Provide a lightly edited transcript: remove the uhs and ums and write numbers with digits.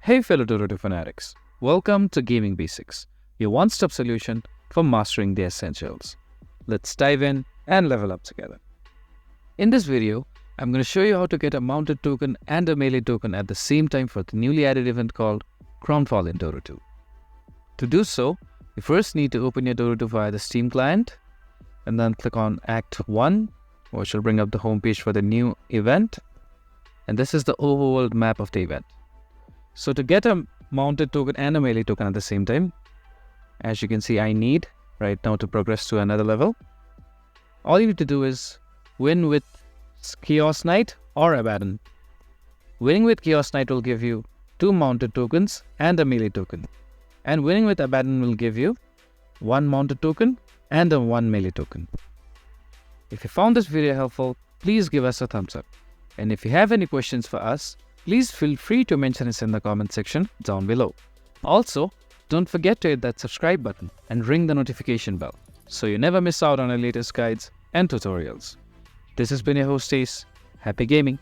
Hey fellow Dota fanatics, welcome to Gaming Basics, your one-stop solution for mastering the essentials. Let's dive in and level up together. In this video, I'm going to show you how to get a mounted token and a melee token at the same time for the newly added event called Crownfall in Dota 2. To do so, you first need to open your Dota 2 via the Steam client and then click on Act 1, which will bring up the homepage for the new event. And this is the overworld map of the event. So to get a mounted token and a melee token at the same time, as you can see, I need right now to progress to another level. All you need to do is win with Chaos Knight or Abaddon. Winning with Chaos Knight will give you 2 mounted tokens and a melee token. And winning with Abaddon will give you 1 mounted token and a 1 melee token. If you found this video helpful, please give us a thumbs up. And if you have any questions for us, please feel free to mention us in the comment section down below. Also, don't forget to hit that subscribe button and ring the notification bell so you never miss out on our latest guides and tutorials. This has been your host Ace. Happy gaming!